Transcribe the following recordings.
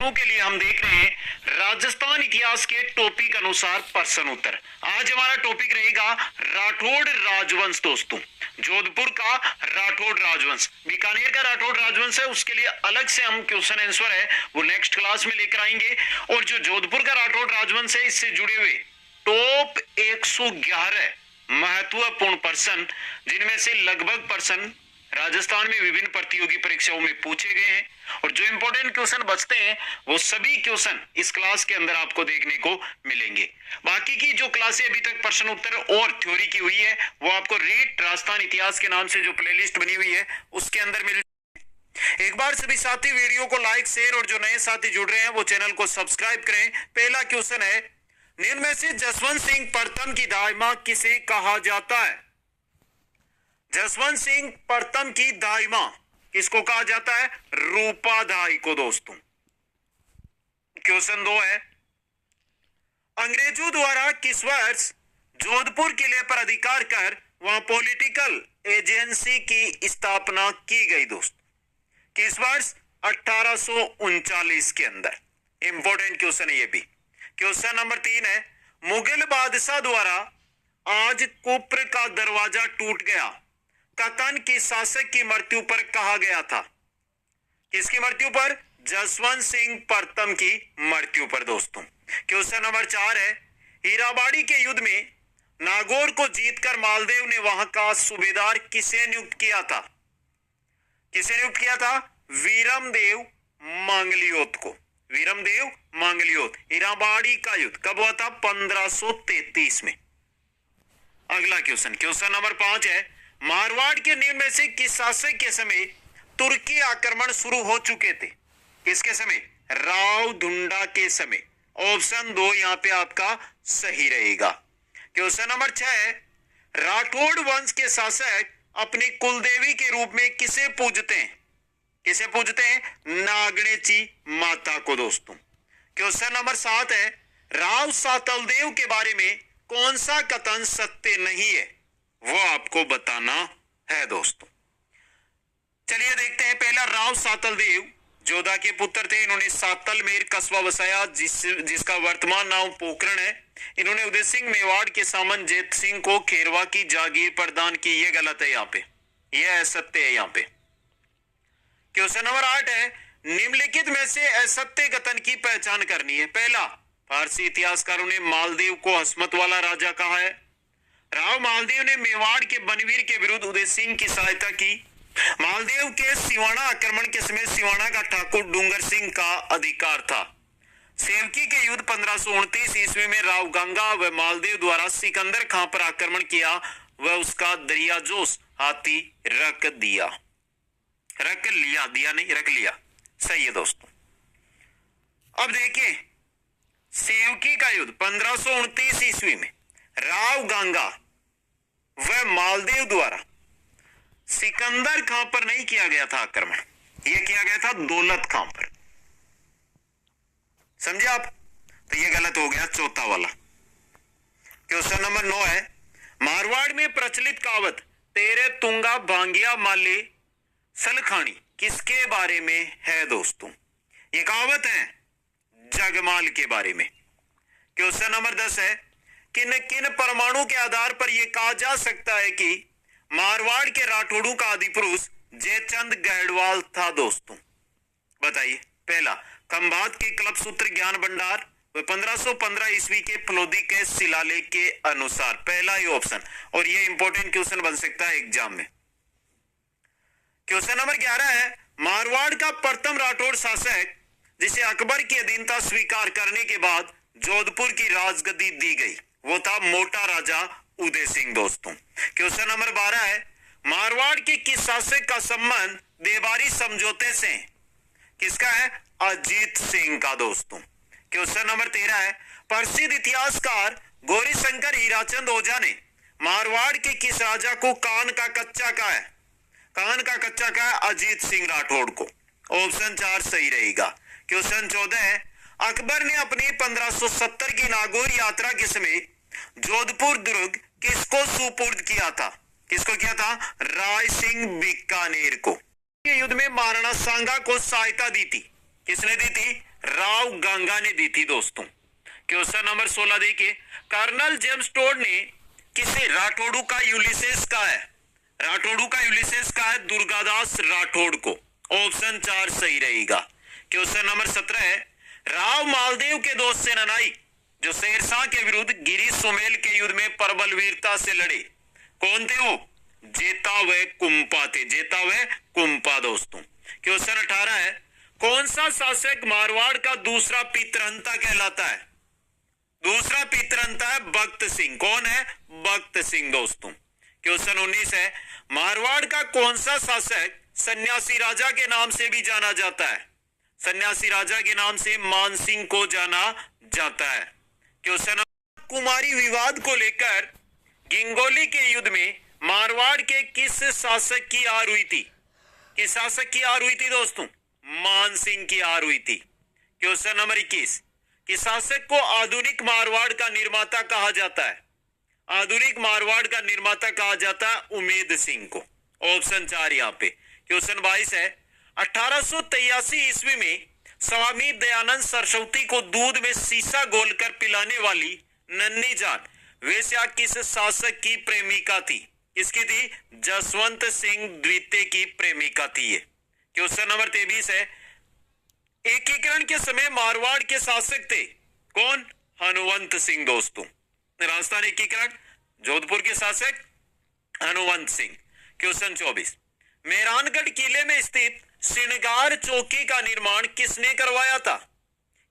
के लिए हम देख रहे हैं राजस्थान इतिहास के टॉपिक अनुसार प्रश्न उत्तर। आज हमारा टॉपिक रहेगा राठौड़ राजवंश। दोस्तों, जोधपुर का राठौड़ राजवंश, बीकानेर का राठौड़ राजवंश है, उसके लिए अलग से हम क्वेश्चन आंसर है वो नेक्स्ट क्लास में लेकर आएंगे। और जो जोधपुर का राठौड़ राजवंश है, इससे जुड़े हुए टॉप 111 महत्वपूर्ण प्रश्न, जिनमें से लगभग प्रश्न राजस्थान में विभिन्न प्रतियोगी परीक्षाओं में पूछे गए हैं, और जो इंपॉर्टेंट क्वेश्चन बचते हैं वो सभी क्वेश्चन इस क्लास के अंदर आपको देखने को मिलेंगे। बाकी की जो क्लासें अभी तक प्रश्न उत्तर और थ्योरी की हुई है वो आपको रीड राजस्थान इतिहास के नाम से जो प्लेलिस्ट बनी हुई है उसके अंदर मिल। एक बार सभी साथी वीडियो को लाइक शेयर और जो नए साथी जुड़ रहे हैं वो चैनल को सब्सक्राइब करें। पहला क्वेश्चन है, निम्न में से जसवंत सिंह प्रथम की दाइमा किसे कहा जाता है? जसवंत सिंह प्रथम की दाइमा किसको कहा जाता है? रूपाधाई को। दोस्तों, क्वेश्चन 2 है, अंग्रेजों द्वारा किस वर्ष जोधपुर किले पर अधिकार कर वहां पॉलिटिकल एजेंसी की स्थापना की गई? दोस्तों, किस वर्ष? 1839 के अंदर। इंपॉर्टेंट क्वेश्चन है ये भी। क्वेश्चन नंबर 3 है, मुगल बादशाह द्वारा आज कुप्र का दरवाजा टूट गया कथन किस शासक की मृत्यु पर कहा गया था? किसकी मृत्यु पर? जसवंत सिंह प्रथम की मृत्यु पर। दोस्तों, क्वेश्चन नंबर 4 है, हीराबाड़ी के युद्ध में नागौर को जीतकर मालदेव ने वहां का सूबेदार किसे नियुक्त किया था? किसे नियुक्त किया था? वीरमदेव मांगलियोत को। वीरमदेव मांगलियोत। हीराबाड़ी का युद्ध कब हुआ था? 1533 में। अगला क्वेश्चन, क्वेश्चन नंबर 5 है, मारवाड़ के निम्न में से किस शासक के समय तुर्की आक्रमण शुरू हो चुके थे? किसके समय? राव धुंडा के समय। ऑप्शन 2 यहां पे आपका सही रहेगा। क्वेश्चन नंबर 6 है, राठौड़ वंश के शासक अपनी कुलदेवी के रूप में किसे पूजते हैं? किसे पूजते हैं? नागणेची माता को। दोस्तों, क्वेश्चन नंबर 7 है, राव सातलदेव के बारे में कौन सा कथन सत्य नहीं है? वो आपको बताना है। दोस्तों, चलिए देखते हैं। पहला, राव सातलदेव जोधा के पुत्र थे। इन्होंने सातलमेर कस्बा बसाया जिसका वर्तमान नाम पोखरण है। इन्होंने उदय सिंह मेवाड़ के सामंत जैत सिंह को खेरवा की जागीर प्रदान की। ये गलत है, यहाँ पे यह असत्य है। यहाँ पे क्वेश्चन नंबर 8 है, निम्नलिखित में से असत्य कथन की पहचान करनी है। पहला, फारसी इतिहासकारों ने मालदेव को हसमत वाला राजा कहा है। राव मालदेव ने मेवाड़ के बनवीर के विरुद्ध उदय सिंह की सहायता की। मालदेव के सिवाना आक्रमण के समय सिवाना का ठाकुर डूंगर सिंह का अधिकार था। सेवकी के युद्ध 1529 ईस्वी में राव गंगा व मालदेव द्वारा सिकंदर खां पर आक्रमण किया व उसका दरिया जोश हाथी रख दिया। रख लिया, दिया नहीं, रख लिया। सही है दोस्तों। अब देखिए, सेवकी का युद्ध 1529 ईस्वी में राव गंगा व मालदेव द्वारा सिकंदर खां पर नहीं किया गया था आक्रमण, यह किया गया था दौलत खां पर। समझे आप? तो यह गलत हो गया, चौथा वाला। क्वेश्चन नंबर 9 है, मारवाड़ में प्रचलित कहावत तेरे तुंगा भांगिया माले सलखानी किसके बारे में है? दोस्तों, यह कहावत है जगमाल के बारे में। क्वेश्चन नंबर 10 है, किन किन परमाणु के आधार पर यह कहा जा सकता है कि मारवाड़ के राठौड़ों का आदि पुरुष जयचंद गढ़वाल था? दोस्तों, बताइए। पहला, खंभात के कल्पसूत्र ज्ञान भंडार व 1515 ईस्वी के फलोदी के शिलालेख के अनुसार। पहला ही ऑप्शन, और यह इंपॉर्टेंट क्वेश्चन बन सकता है एग्जाम में। क्वेश्चन नंबर 11 है, मारवाड़ का प्रथम राठौड़ शासक जिसे अकबर की अधीनता स्वीकार करने के बाद जोधपुर की राजगद्दी दी गई, वो था मोटा राजा उदय सिंह। दोस्तों, क्वेश्चन नंबर 12 है, मारवाड़ के किस शासक का संबंध देवारी समझौते से? किसका है? अजीत सिंह का। दोस्तों, क्वेश्चन नंबर 13 है, प्रसिद्ध इतिहासकार गौरीशंकर हीराचंद ओझा ने मारवाड़ के किस राजा को कान का कच्चा कहा है? कान का कच्चा कहा अजीत सिंह राठौड़ को। ऑप्शन 4 सही रहेगा। क्वेश्चन 14 है, अकबर ने अपनी 1570 की नागौर यात्रा के समय जोधपुर दुर्ग किसको सुपुर्द किया था? किसको किया था? राय सिंह बीकानेर को। युद्ध में महाराणा सांगा को सहायता दी थी। किसने दी थी? राव गांगा ने दी थी दोस्तों। क्वेश्चन नंबर 16 देखिए, कर्नल जेम्स टोड ने किसे राठौड़ू का यूलिसेस कहा है? राठौड़ू का यूलिसेस कहा है दुर्गादास राठौड़ को। ऑप्शन 4 सही रहेगा। क्वेश्चन नंबर 17 है, राव मालदेव के दोस्त सेनानाई जो शेरशाह के विरुद्ध गिरी सुमेल के युद्ध में प्रबल वीरता से लड़े, कौन थे वो? जेता व कुंपा थे, जेता व कुंपा दोस्तों। क्वेश्चन 18 है, कौन सा शासक मारवाड़ का दूसरा पितरहंता कहलाता है? दूसरा पितरहंता है भक्त सिंह। कौन है? भक्त सिंह दोस्तों। क्वेश्चन 19 है, मारवाड़ का कौन सा शासक सन्यासी राजा के नाम से भी जाना जाता है? सन्यासी राजा के नाम से मानसिंह को जाना जाता है। क्वेश्चन, कुमारी विवाद को लेकर गिंगोली के युद्ध में मारवाड़ के किस शासक की हार हुई थी? किस शासक की हार हुई थी दोस्तों? मानसिंह की हार हुई थी। क्वेश्चन नंबर 21, किस शासक को आधुनिक मारवाड़ का निर्माता कहा जाता है? आधुनिक मारवाड़ का निर्माता कहा जाता है उमेद सिंह को। ऑप्शन 4 यहाँ पे। क्वेश्चन 22 है, 1883 ईस्वी में स्वामी दयानंद सरस्वती को दूध में शीशा घोलकर पिलाने वाली नन्ही जान वेश्या किस शासक की प्रेमिका थी? किसकी थी? जसवंत सिंह द्वितीय की प्रेमिका थी ये। क्वेश्चन नंबर 23 है, एकीकरण के समय मारवाड़ के शासक थे कौन? हनुवंत सिंह दोस्तों। राजस्थान एकीकरण, जोधपुर के शासक हनुवंत सिंह। क्वेश्चन 24, मेहरानगढ़ किले में स्थित श्रृंगार चौकी का निर्माण किसने करवाया था?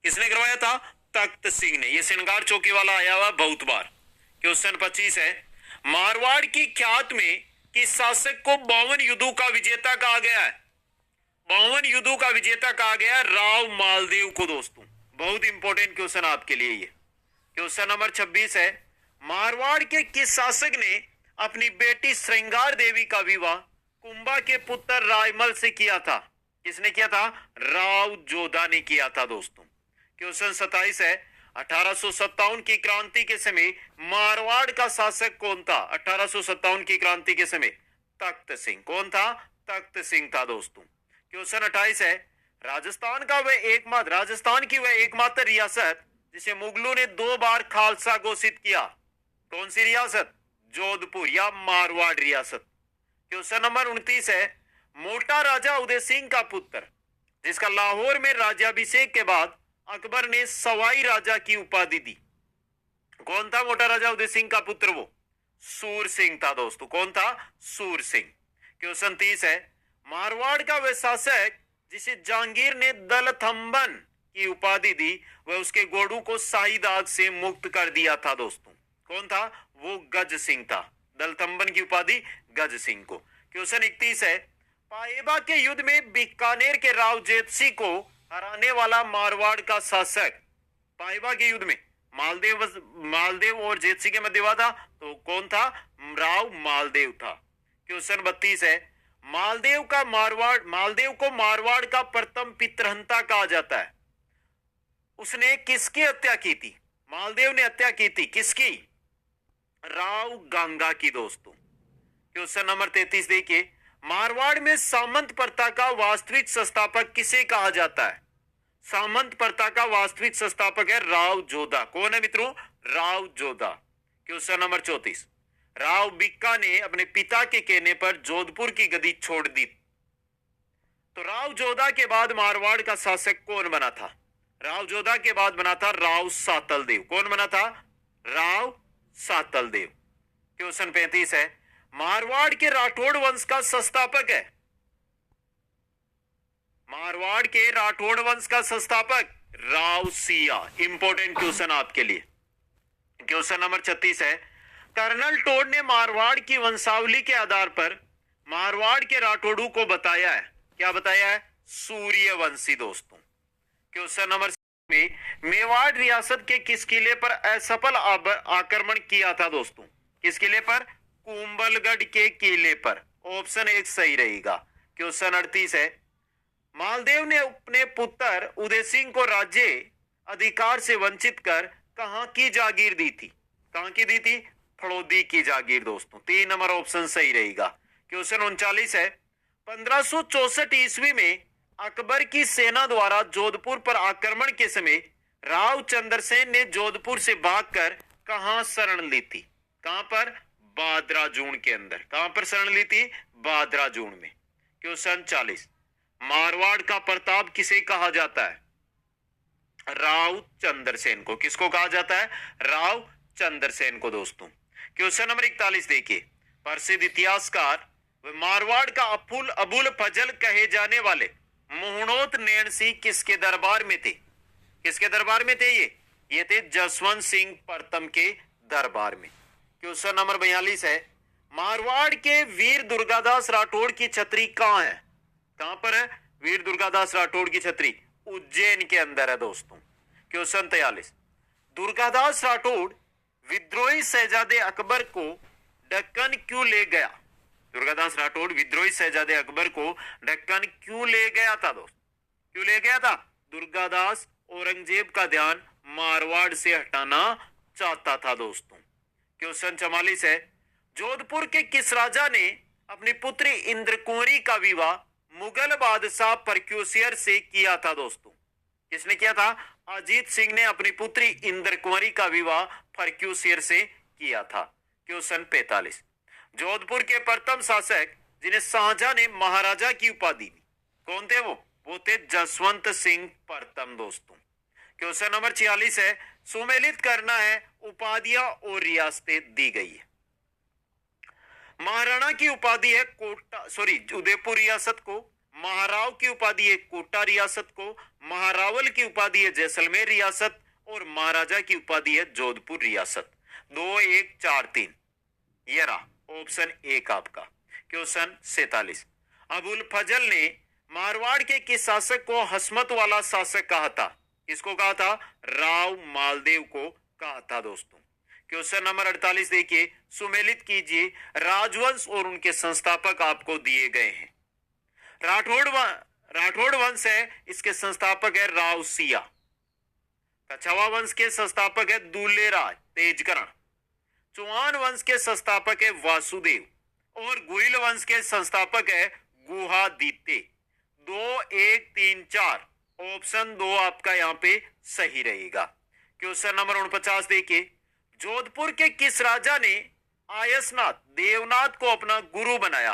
किसने करवाया था? तख्त सिंह ने। यह श्रृंगार चौकी वाला आया हुआ बहुत बार। क्वेश्चन 25 है, मारवाड़ की ख्यात में किस शासक को 52 युद्धों का विजेता कहा गया है? 52 युद्धों का विजेता कहा गया राव मालदेव को दोस्तों। बहुत इंपॉर्टेंट क्वेश्चन आपके लिए ये। क्वेश्चन नंबर 26 है, मारवाड़ के किस शासक ने अपनी बेटी श्रृंगार देवी का विवाह कुंभा के पुत्र रायमल से किया था? किसने किया था? राव जोधा ने किया था दोस्तों। क्वेश्चन 27 है, 1857 की क्रांति के समय मारवाड़ का शासक कौन था? 1857 की क्रांति के समय तख्त सिंह। कौन था? तख्त सिंह था दोस्तों। क्वेश्चन 28 है, राजस्थान की वह एकमात्र रियासत जिसे मुगलों ने 2 बार खालसा घोषित किया, कौन सी रियासत? जोधपुर या मारवाड़ रियासत। क्वेश्चन नंबर 29 है, मोटा राजा उदय सिंह का पुत्र जिसका लाहौर में राज्याभिषेक के बाद अकबर ने सवाई राजा की उपाधि दी, कौन था मोटा राजा उदय सिंह का पुत्र? वो सूर सिंह था दोस्तों। कौन था? सूर सिंह। क्वेश्चन 30 है, मारवाड़ का वह शासक जिसे जहांगीर ने दलथंबन की उपाधि दी वह उसके घोड़ों को शाही दाग से मुक्त कर दिया था दोस्तों। कौन था? वो गज सिंह था। दलथंबन की उपाधि गज सिंह को। क्वेश्चन 31 है, पाएबा के युद्ध में बीकानेर के राव जेतसिंह को हराने वाला मारवाड़ का शासक, पाएबा के युद्ध में मालदेव और जेतसिंह के मध्य हुआ था, तो कौन था? राव मालदेव था। क्वेश्चन 32 है, मालदेव को मारवाड़ का प्रथम पितरहंता कहा जाता है। उसने किसकी हत्या की थी? मालदेव ने हत्या की थी किसकी? राव गांगा की दोस्तों। क्वेश्चन नंबर 33 देखिए, मारवाड़ में सामंत प्रथा का वास्तविक संस्थापक किसे कहा जाता है? सामंत प्रथा का वास्तविक संस्थापक है राव जोधा। कौन है मित्रों? राव जोधा। क्वेश्चन नंबर 34, राव बिक्का ने अपने पिता के कहने पर जोधपुर की गद्दी छोड़ दी, तो राव जोधा के बाद मारवाड़ का शासक कौन बना था? राव जोधा के बाद बना था राव सातलदेव। कौन बना था? राव सातलदेव। क्वेश्चन 35 है, मारवाड़ के राठौड़ वंश का संस्थापक है। मारवाड़ के राठौड़ वंश का संस्थापक राव सिया। इंपॉर्टेंट क्वेश्चन आपके लिए। क्वेश्चन नंबर 36 है, कर्नल टोड ने मारवाड़ की वंशावली के आधार पर मारवाड़ के राठौड़ों को बताया है, क्या बताया है? सूर्यवंशी दोस्तों। क्वेश्चन नंबर में मेवाड़ रियासत के किस किले पर असफल आक्रमण किया था दोस्तों? किस किले पर? कुंभलगढ़ के किले पर। ऑप्शन 1 सही रहेगा। क्वेश्चन 38 है, मालदेव ने अपने पुत्र उदय सिंह को राज्य अधिकार से वंचित कर कहां की जागीर दी थी? कहां की दी थी? फड़ौदी की जागीर दोस्तों। 3 नंबर ऑप्शन सही रहेगा। क्वेश्चन 39 है, 1564 ईस्वी में अकबर की सेना द्वारा जोधपुर पर आक्रमण के समय राव चंद्रसेन ने जोधपुर से भागकर कहां शरण ली थी? कहां पर? बादराजून के अंदर। कहां पर शरण ली थी? बादराजून में। क्वेश्चन 40, मारवाड़ का प्रताप किसे कहा जाता है? राव चंद्रसेन को। किसको कहा जाता है? राव चंद्रसेन को दोस्तों। क्वेश्चन नंबर 41 देखिए, प्रसिद्ध इतिहासकार मारवाड़ का अबुल फजल कहे जाने वाले मोहनोत नैन सिंह किसके दरबार में थे? किसके दरबार में थे ये थे जसवंत सिंह प्रथम के दरबार में। क्वेश्चन नंबर 42 है, मारवाड़ के वीर दुर्गादास राठौड़ की छतरी कहां है? कहां पर है वीर दुर्गादास राठौड़ की छतरी? उज्जैन के अंदर है दोस्तों। क्वेश्चन 43, दुर्गादास राठौड़ विद्रोही शहजादे अकबर को दक्कन क्यों ले गया? दुर्गादास राठौड़ विद्रोही शहजादे अकबर को दक्कन क्यों ले गया था दोस्त? क्यों ले गया था? दुर्गादास औरंगजेब का ध्यान मारवाड़ से हटाना चाहता था दोस्तों। क्वेश्चन 44 है, जोधपुर के किस राजा ने अपनी पुत्री इंद्रकुंवरी का विवाह मुगल बादशाह परक्यूसियर से किया था दोस्तों? किसने किया था? अजीत सिंह ने अपनी पुत्री इंद्रकुंवरी का विवाह परक्यूसियर से किया था। क्वेश्चन 45, जोधपुर के प्रथम शासक जिन्हें शाहजहां ने महाराजा की उपाधि दी, कौन थे वो थे जसवंत सिंह प्रथम दोस्तों। क्वेश्चन नंबर 46 है, सुमेलित करना है उपाधियां और रियासतें दी गई है। महाराणा की उपाधि है उदयपुर रियासत को, महाराव की उपाधि है कोटा रियासत को, महारावल की उपाधि है जैसलमेर रियासत और महाराजा की उपाधि है जोधपुर रियासत। 2 1 4 3 ये रहा ऑप्शन 1 आपका। क्वेश्चन 47, अबुल फजल ने मारवाड़ के किस शासक को हसमत वाला शासक कहा था? किसको कहा था? राव मालदेव को कहा था दोस्तों। क्वेश्चन नंबर 48 देखिए, सुमेलित कीजिए राजवंश और उनके संस्थापक आपको दिए गए हैं। राठौड़ वंश है, इसके संस्थापक है राव सिया। कछवा वंश के संस्थापक है दूल्हे राय तेजकरण। चौहान वंश के संस्थापक है वासुदेव और गुहिल वंश के संस्थापक है गुहादित्य। 2 1 3 4 ऑप्शन 2 आपका यहां पे सही रहेगा। क्वेश्चन नंबर 49 देखिए, जोधपुर के किस राजा ने आयसनाथ देवनाथ को अपना गुरु बनाया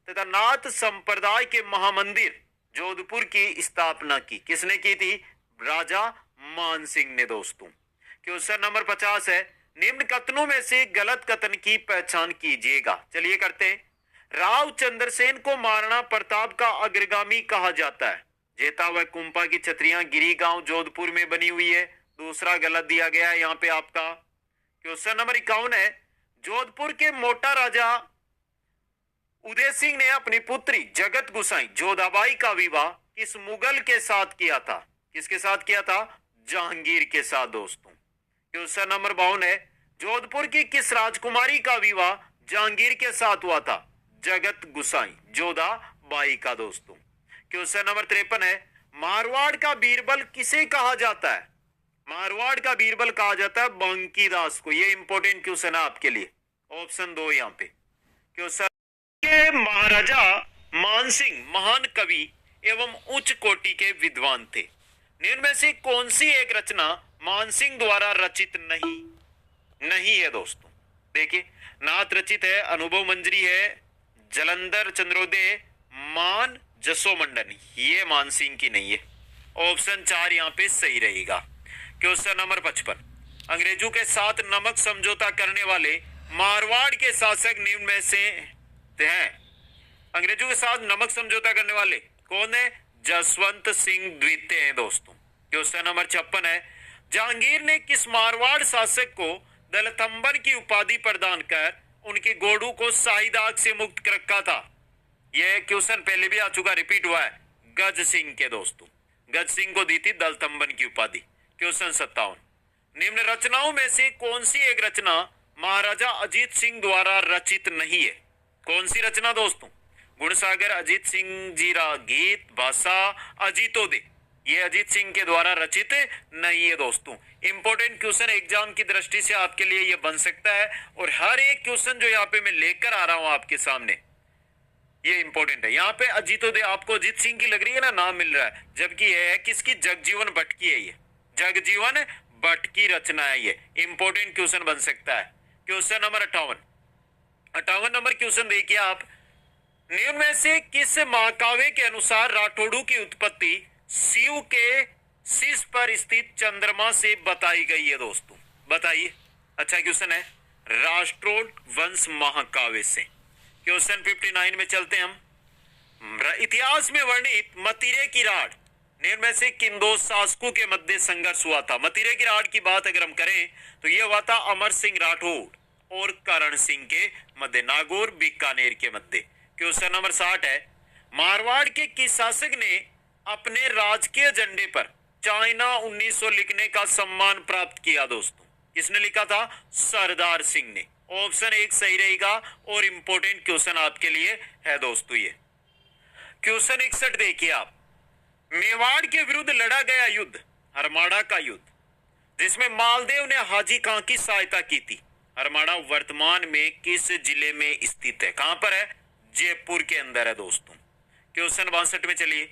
तथा नाथ संप्रदाय के महामंदिर जोधपुर की स्थापना की? किसने की थी? राजा मानसिंह ने दोस्तों। क्वेश्चन नंबर 50 है, निम्न कथनों में से गलत कथन की पहचान कीजिएगा। चलिए करते हैं। राव चंद्रसेन को महाराणा प्रताप का अग्रगामी कहा जाता है। जेता व कुंपा की छतरियां गिरी गांव जोधपुर में बनी हुई है। दूसरा गलत दिया गया है यहां पे आपका। क्वेश्चन नंबर 51 है, जोधपुर के मोटा राजा उदय सिंह ने अपनी पुत्री जगत गुसाई जोधाबाई का विवाह किस मुगल के साथ किया था? किसके साथ किया था? जहांगीर के साथ दोस्तों। क्वेश्चन नंबर 52 है, जोधपुर की किस राजकुमारी का विवाह जहांगीर के साथ हुआ था? जगत गुसाई जोधाबाई का दोस्तों। क्वेश्चन नंबर 53 है, मारवाड़ का बीरबल किसे कहा जाता है? मारवाड़ का बीरबल कहा जाता है बंकीदास को। ये इंपॉर्टेंट क्वेश्चन है आपके लिए, ऑप्शन 2 यहां पे। क्वेश्चन, महाराजा मानसिंह महान कवि एवं उच्च कोटि के विद्वान थे। निम्न में से कौन सी एक रचना मानसिंह द्वारा रचित नहीं है दोस्तों? देखिए, नाथ रचित है, अनुभव मंजरी है, जलंधर चंद्रोदय, मान जसोमंडन, ये मानसिंह की नहीं है। ऑप्शन 4 यहां पे सही रहेगा। क्वेश्चन नंबर 55, अंग्रेजों के साथ नमक समझौता करने वाले मारवाड़ के शासक निम्न में से हैं? अंग्रेजों के साथ नमक समझौता करने वाले कौन है? जसवंत सिंह द्वितीय हैं दोस्तों। क्वेश्चन नंबर 56 है, जहांगीर ने किस मारवाड़ शासक को दलथंबर की उपाधि प्रदान कर उनके घोड़ों को शाही दाग से मुक्त रखा था? यह क्वेश्चन पहले भी आ चुका, रिपीट हुआ है। गज सिंह के दोस्तों, गज सिंह को दी थी दलथंबन की उपाधि। क्वेश्चन 57, निम्न रचनाओं में से कौन सी एक रचना महाराजा अजीत सिंह द्वारा रचित नहीं है? कौन सी रचना दोस्तों? गुणसागर, अजीत सिंह जीरा गीत, भाषा, अजीतोदय, ये अजीत सिंह के द्वारा रचित नहीं है दोस्तों। इंपॉर्टेंट क्वेश्चन एग्जाम की दृष्टि से आपके लिए ये बन सकता है और हर एक क्वेश्चन जो यहाँ पे मैं लेकर आ रहा हूं आपके सामने ये इंपॉर्टेंट है। यहाँ पे अजीतोदय आपको अजीत सिंह की लग रही है ना, नाम मिल रहा है, जबकि ये है किसकी, जगजीवन भट्ट की है। ये जगजीवन भट्ट की रचना है। ये इंपॉर्टेंट क्वेश्चन बन सकता है। क्वेश्चन नंबर 58 नंबर क्वेश्चन देखिए आप, निम्न में से किस महाकाव्य के अनुसार राठौड़ों की उत्पत्ति शिव के शीश पर स्थित चंद्रमा से बताई गई है दोस्तों? बताइए। अच्छा क्वेश्चन है, राष्ट्रोड वंश महाकाव्य से। क्वेश्चन 59 में चलते हैं हम। इतिहास में वर्णित मतीरे की राड निम्न में से किन दो शासकों के मध्य संघर्ष हुआ था? मतीरे की राड की बात अगर हम करें तो यह हुआ था अमर सिंह राठौड़ और करण सिंह के मध्य, नागौर बीकानेर के मध्य। क्वेश्चन नंबर 60 है, मारवाड़ के किस शासक ने अपने राजकीय झंडे पर चाइना 1900 लिखने का सम्मान प्राप्त किया दोस्तों? किसने लिखा था? सरदार सिंह ने। ऑप्शन 1 सही रहेगा और इंपॉर्टेंट क्वेश्चन आपके लिए है दोस्तों ये। क्वेश्चन 61 देखिए आप, मेवाड़ के विरुद्ध लड़ा गया युद्ध हरमाड़ा का युद्ध, जिसमें मालदेव ने हाजी खां की सहायता की थी, हरमाड़ा वर्तमान में किस जिले में स्थित है? कहां पर है? जयपुर के अंदर है दोस्तों। क्वेश्चन 62 में चलिए,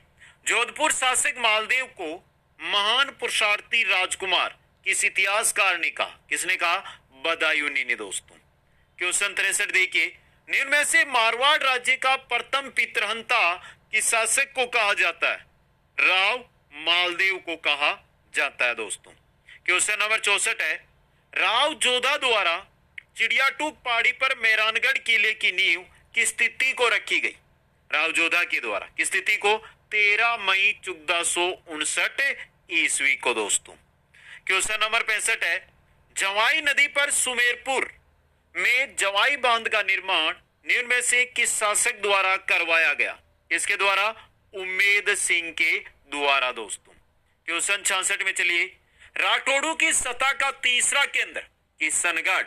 जोधपुर शासक मालदेव को महान पुरुषार्थी राजकुमार किस इतिहासकार ने कहा? किसने कहा? बदायूनी ने दोस्तों। क्वेश्चन 63 देखिए, निम्न में से मारवाड़ राज्य का प्रथम पितृहंता किस शासक को कहा जाता है? राव मालदेव को कहा जाता है दोस्तों। क्वेश्चन नंबर 64 है, राव जोधा द्वारा चिड़ियाटूक पहाड़ी पर मेहरानगढ़ किले की नींव किस तिथि को रखी गई? राव जोधा के द्वारा किस तिथि को? 13 मई 1459 ईस्वी को दोस्तों। क्वेश्चन नंबर 65 है, जवाई नदी पर सुमेरपुर में जवाई बांध का निर्माण निम्न में से किस शासक द्वारा करवाया गया? किसके द्वारा? उम्मेद सिंह के द्वारा दोस्तों। क्वेश्चन 66 में चलिए, राठौड़ों की सत्ता का तीसरा केंद्र किशनगढ़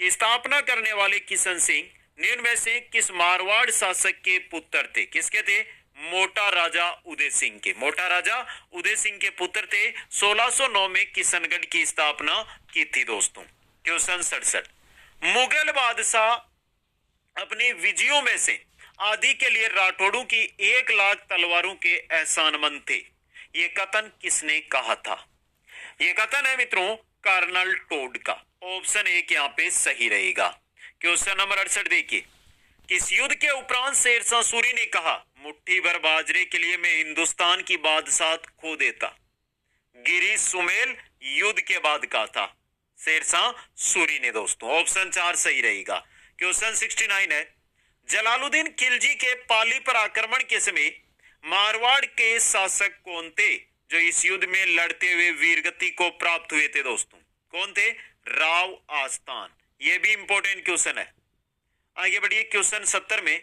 की स्थापना करने वाले किशन सिंह निम्न में से किस मारवाड़ शासक के पुत्र थे? किसके थे? मोटा राजा उदय सिंह के। मोटा राजा उदय सिंह के पुत्र थे। 1609 में किशनगढ़ की स्थापना की थी दोस्तों। क्वेश्चन 67, मुगल बादशाह अपने विजयों में से आदि के लिए राठौड़ों की 1 लाख तलवारों के एहसानमंद थे, ये कथन किसने कहा था? ये कथन है मित्रों कर्नल टोड का। ऑप्शन 1 यहाँ पे सही रहेगा। क्वेश्चन नंबर 68 देखिए, किस युद्ध के उपरांत शेरशाह सूरी ने कहा, मुट्ठी भर बाजरे के लिए मैं हिंदुस्तान की बादशाहत खो देता? गिरी सुमेल युद्ध के बाद कहा था शेरशाह सूरी ने दोस्तों। ऑप्शन 4 सही रहेगा। क्वेश्चन 69 है, जलालुद्दीन खिलजी के पाली पर आक्रमण के समय मारवाड़ के शासक कौन थे जो इस युद्ध में लड़ते हुए वीरगति को प्राप्त हुए थे दोस्तों? कौन थे? राव आस्तान। यह भी इंपॉर्टेंट क्वेश्चन है। आगे बढ़िए। क्वेश्चन 70 में,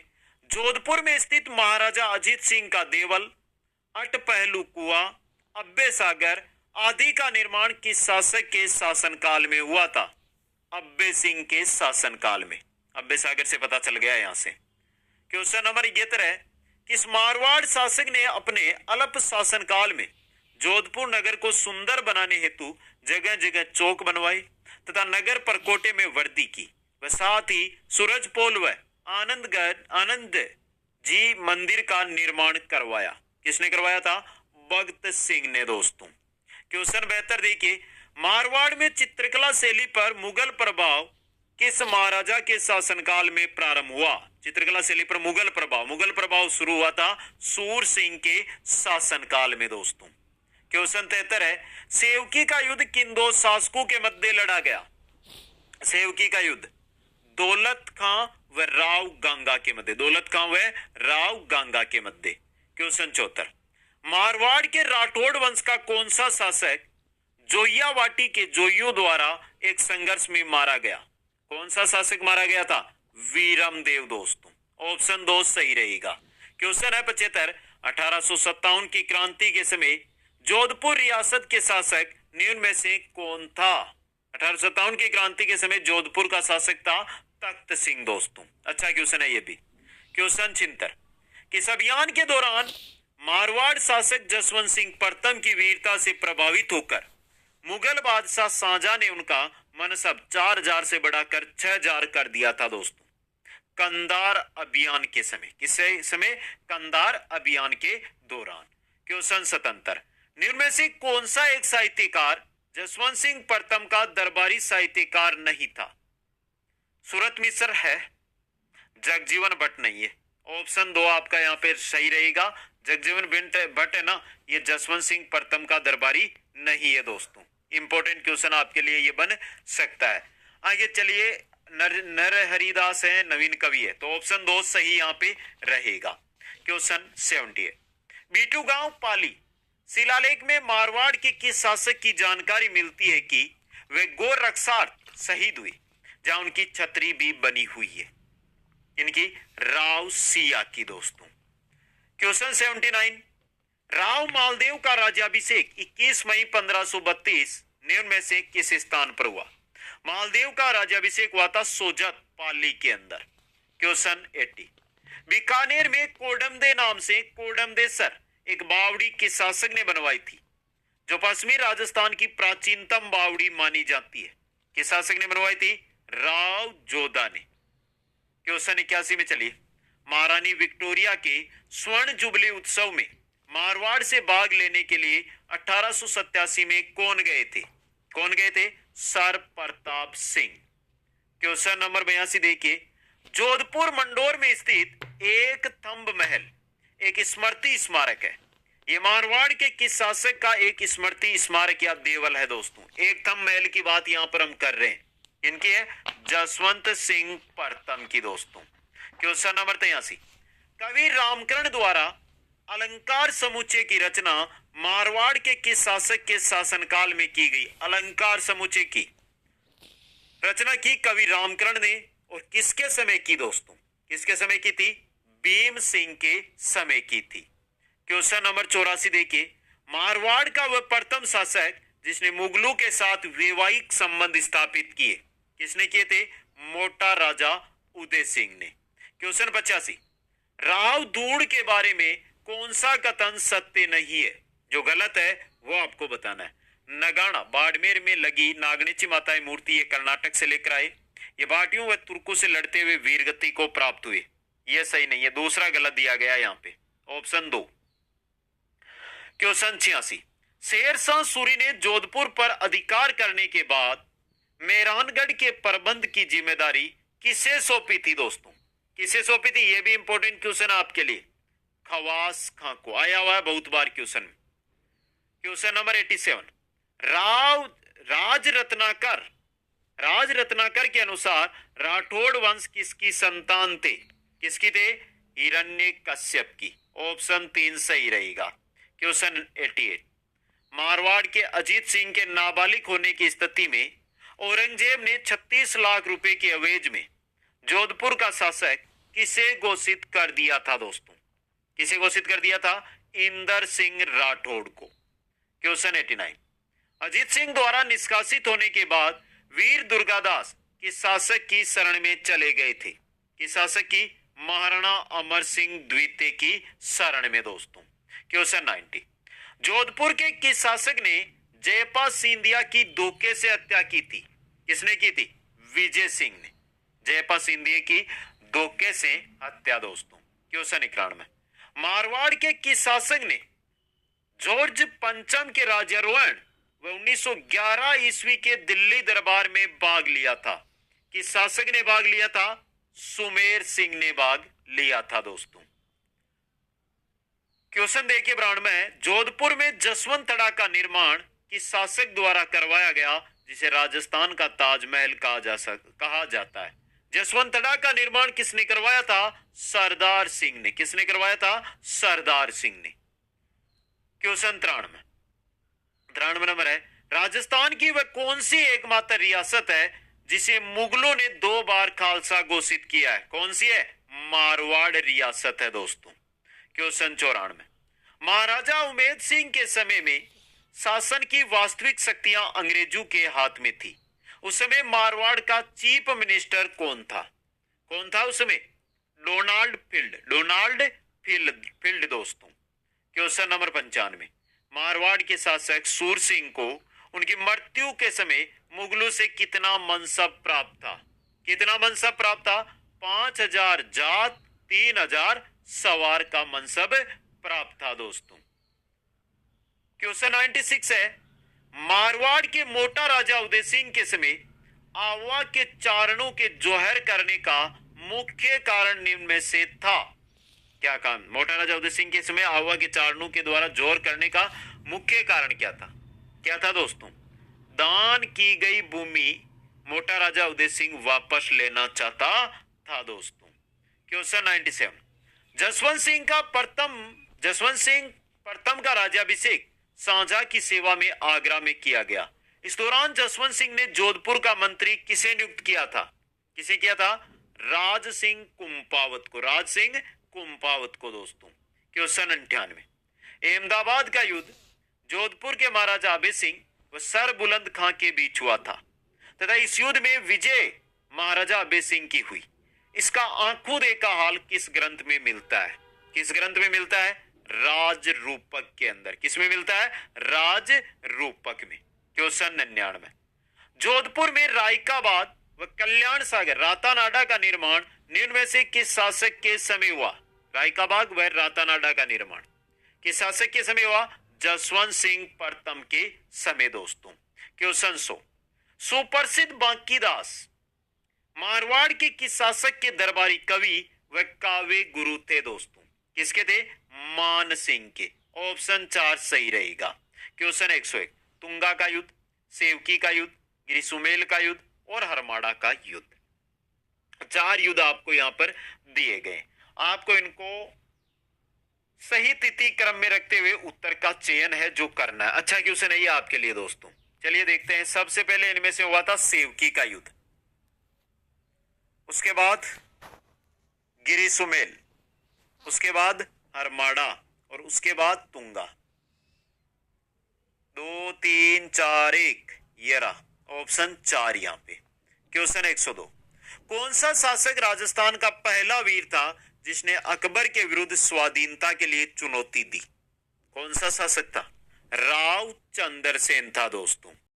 जोधपुर में स्थित महाराजा अजीत सिंह का देवल, अटपहलू कुआं, अब्बे सागर आदि का निर्माण किस शासक के शासनकाल में हुआ था? अब्बे सिंह के शासनकाल में। अब्बे सागर से पता चल गया यहां से। क्वेश्चन नंबर 71 है, किस मारवाड़ शासक ने अपने अल्प शासनकाल में जोधपुर नगर को सुंदर बनाने हेतु जगह जगह चौक बनवाए तथा नगर परकोटे में वर्दी की व साथ ही सूरजपोल व आनंद जी मंदिर का निर्माण करवाया? किसने करवाया था? भगत सिंह ने दोस्तों। क्वेश्चन 72 देखिए, मारवाड़ में चित्रकला शैली पर मुगल प्रभाव किस महाराजा के शासनकाल में प्रारंभ हुआ? चित्रकला शैली पर मुगल प्रभाव शुरू हुआ था सूर सिंह के शासनकाल में दोस्तों। क्वेश्चन 73 है, सेवकी का युद्ध किन दो शासकों के मध्य लड़ा गया? सेवकी का युद्ध दौलत खां व राव गांगा के मध्य। दौलत खां व राव गांगा के मध्य। क्वेश्चन 74, मारवाड़ के राठौड़ वंश का कौन सा शासक जोयावाटी के जोइयों द्वारा एक संघर्ष में मारा गया? कौन सा शासक मारा गया था? वीरमदेव दोस्तों। ऑप्शन 2 सही रहेगा। क्वेश्चन है 75, 1857 की क्रांति के समय जोधपुर रियासत के शासक निम्न में से कौन था? 1857 की क्रांति के समय जोधपुर का शासक था तख्त सिंह दोस्तों। अच्छा क्वेश्चन है ये भी। क्वेश्चन 76, किस अभियान के दौरान मारवाड़ शासक जसवंत सिंह प्रथम की वीरता से प्रभावित होकर मुगल बादशाह शाहजहां ने उनका मनसब 4000 से बढ़ाकर 6000 कर दिया था दोस्तों? कंधार अभियान के समय। किससे समय? कंधार अभियान के दौरान। क्वेश्चन 77, निम्न में से कौन सा एक साहित्यकार जसवंत सिंह प्रथम का दरबारी साहित्यकार नहीं था? सूरत मिश्र है, जगजीवन भट्ट नहीं है। ऑप्शन 2 आपका यहाँ पे सही रहेगा। जगजीवन भट्ट है ना, ये जसवंत सिंह प्रथम का दरबारी नहीं है दोस्तों। इंपॉर्टेंट क्वेश्चन आपके लिए ये बन सकता है। आगे चलिए, नर हरिदास है, नवीन कवि है, तो ऑप्शन 2 सही यहाँ पे रहेगा। क्वेश्चन 78, बीटू गांव पाली शिलालेख में मारवाड़ के किस शासक की जानकारी मिलती है कि वे गोरक्षार्थ शहीद हुए, जहां उनकी छतरी भी बनी हुई है? इनकी राव सिया की दोस्तों। क्वेश्चन 79, राव मालदेव का राज्याभिषेक 21 मई 1532 निम्न में से किस स्थान पर हुआ? मालदेव का राज्याभिषेक हुआ था सोजत पाली के अंदर। क्वेश्चन 80, बीकानेर में कोडमदे नाम से कोडमदेसर एक बावड़ी किस शासक ने बनवाई थी, जो पश्चिमी राजस्थान की प्राचीनतम बावड़ी मानी जाती है? किस शासक ने बनवाई थी? राव जोधा ने। क्वेश्चन 81 में चलिए, महारानी विक्टोरिया के स्वर्ण जुबली उत्सव में मारवाड़ से भाग लेने के लिए 1887 में कौन गए थे? कौन गए थे? Sir Pratap Singh. Question number 82 देखिए, जोधपुर मंडोर में स्थित एक थंब महल एक स्मृति स्मारक है। ये मारवाड़ के किस शासक का एक स्मृति स्मारक या देवल है दोस्तों? एक थंब महल की बात यहां पर हम कर रहे हैं, इनकी है जसवंत सिंह प्रथम की दोस्तों। क्वेश्चन नंबर 83, कवि रामकरण द्वारा अलंकार समुच्चय की रचना मारवाड़ के किस शासक के शासनकाल में की गई? अलंकार समुच्चय की रचना की कवि रामकरण ने, और किसके समय की दोस्तों? किसके समय की थी? भीम सिंह के समय की थी। क्वेश्चन नंबर 84 देखिए, मारवाड़ का वह प्रथम शासक जिसने मुगलों के साथ वैवाहिक संबंध स्थापित किए, किसने किए थे? मोटा राजा उदय सिंह ने। क्वेश्चन 85, राव धूड़ के बारे में कौन सा कथन सत्य नहीं है? जो गलत है वो आपको बताना है। नगाड़ा बाड़मेर में लगी नागणेची माता मूर्ति ये कर्नाटक से लेकर आए, ये भाटियों व तुर्कों से लड़ते हुए वीरगति को प्राप्त हुए, ये सही नहीं है, दूसरा गलत दिया गया यहाँ पे, ऑप्शन 2। क्वेश्चन 86, शेरशाह सूरी ने जोधपुर पर अधिकार करने के बाद मेहरानगढ़ के प्रबंध की जिम्मेदारी किसे सौंपी थी दोस्तों? किसे सौंपी थी? यह भी इंपॉर्टेंट क्वेश्चन है आपके लिए। खवास खां को, आया हुआ है बहुत बार क्वेश्चन में। क्वेश्चन नंबर 87, राज रत्नाकर के अनुसार राठौड़ वंश किसकी संतान थे? किसकी थे? हिरण्यकश्यप की। ऑप्शन 3 सही रहेगा। क्वेश्चन 88, मारवाड़ के अजीत सिंह के नाबालिग होने की स्थिति में औरंगजेब ने 36 लाख रुपए के एवज में जोधपुर का शासक किसे घोषित कर दिया था दोस्तों? किसे घोषित कर दिया था? इंदर सिंह राठौड़ को। क्वेश्चन 89, अजीत सिंह द्वारा निष्कासित होने के बाद वीर दुर्गादास किस शासक की शरण में चले गए थे? किस शासक की? महाराणा अमर सिंह द्वितीय की शरण में दोस्तों। क्वेश्चन 90, जोधपुर के किस शासक ने जयपाल सिंधिया की धोखे से हत्या की थी? किसने की थी? विजय सिंह ने जयपाल सिंधिया की धोखे से हत्या दोस्तों। क्वेश्चन 91, मारवाड़ के किस शासक ने जॉर्ज पंचम के राज्यारोहण व 1911 ईस्वी के दिल्ली दरबार में भाग लिया था? किस शासक ने भाग लिया था? सुमेर सिंह ने भाग लिया था दोस्तों। क्वेश्चन देखिए 92, जोधपुर में जसवंतड़ा का निर्माण किस शासक द्वारा करवाया गया जिसे राजस्थान का ताजमहल कहा जाता है? जसवंतड़ा का निर्माण किसने करवाया था? सरदार सिंह ने। किसने करवाया था? सरदार सिंह ने। क्वेश्चन 93 नंबर है, राजस्थान की वह कौन सी एकमात्र रियासत है जिसे मुगलों ने 2 बार खालसा घोषित किया है? कौन सी है? मारवाड़ रियासत है दोस्तों। क्वेश्चन 94, महाराजा उमेद सिंह के समय में शासन की वास्तविक शक्तियां अंग्रेजों के हाथ में थी। उस समय मारवाड़ का चीफ मिनिस्टर कौन था? कौन था उस समय? डोनाल्ड फील्ड दोस्तों। क्वेश्चन नंबर 95, मारवाड़ के शासक सूर सिंह को उनकी मृत्यु के समय मुगलों से कितना मनसब प्राप्त था? कितना मनसब प्राप्त था? 5,000 जात 3,000 सवार का मनसब प्राप्त था दोस्तों। क्वेश्चन 96 है, मारवाड़ के मोटा राजा उदय सिंह के समय आवा के चारणों के जोहर करने का मुख्य कारण निम्न में से था। क्या काम? मोटा राजा उदय सिंह के समय आवा के चारणों के द्वारा जोहर करने का मुख्य कारण क्या था? क्या था दोस्तों? दान की गई भूमि मोटा राजा उदय सिंह वापस लेना चाहता था दोस्तों। क्वेश्चन 97, जसवंत सिंह प्रथम का राज्याभिषेक शाहजहां की सेवा में आगरा में किया गया। इस दौरान जसवंत सिंह ने जोधपुर का मंत्री किसे नियुक्त किया था? किसे किया था? राज सिंह कुंपावत को दोस्तों। क्वेश्चन 98, अहमदाबाद का युद्ध जोधपुर के महाराजा अभय सिंह व सर बुलंद खां के बीच हुआ था तथा इस युद्ध में विजय महाराजा अभय सिंह की हुई। इसका आंखों देखा हाल किस ग्रंथ में मिलता है? किस ग्रंथ में मिलता है? राज रूपक के अंदर। किसमें मिलता है? राज रूपक में। क्वेश्चन 99, जोधपुर में रायकाबाद व कल्याण सागर रातानाडा का निर्माण निम्न में से किस शासक के समय हुआ? रायकाबाद व रातानाडा का निर्माण किस शासक के समय हुआ? जसवंत सिंह प्रथम के समय दोस्तों। क्वेश्चन 100, सुप्रसिद्ध बांकीदास मारवाड़ के किस शासक के दरबारी कवि व काव्य गुरु थे दोस्तों? किसके थे? मान सिंह के। ऑप्शन 4 सही रहेगा। क्वेश्चन 101, तुंगा का युद्ध, सेवकी का युद्ध, गिरिसुमेल का युद्ध और हरमाड़ा का युद्ध। 4 युद्ध आपको यहां पर दिए गए। आपको इनको सही तिथि क्रम में रखते हुए उत्तर का चयन है जो करना है। अच्छा क्वेश्चन है ये आपके लिए दोस्तों। चलिए देखते हैं। सबसे पहले इनमें से हुआ था सेवकी का युद्ध, उसके बाद गिरिसुमेल, उसके बाद हरमाड़ा और उसके बाद तुंगा। 2 3 4 1 ये रहा ऑप्शन 4 यहां पे। क्वेश्चन 102, कौन सा शासक राजस्थान का पहला वीर था जिसने अकबर के विरुद्ध स्वाधीनता के लिए चुनौती दी? कौन सा शासक था? राव चंद्रसेन था दोस्तों।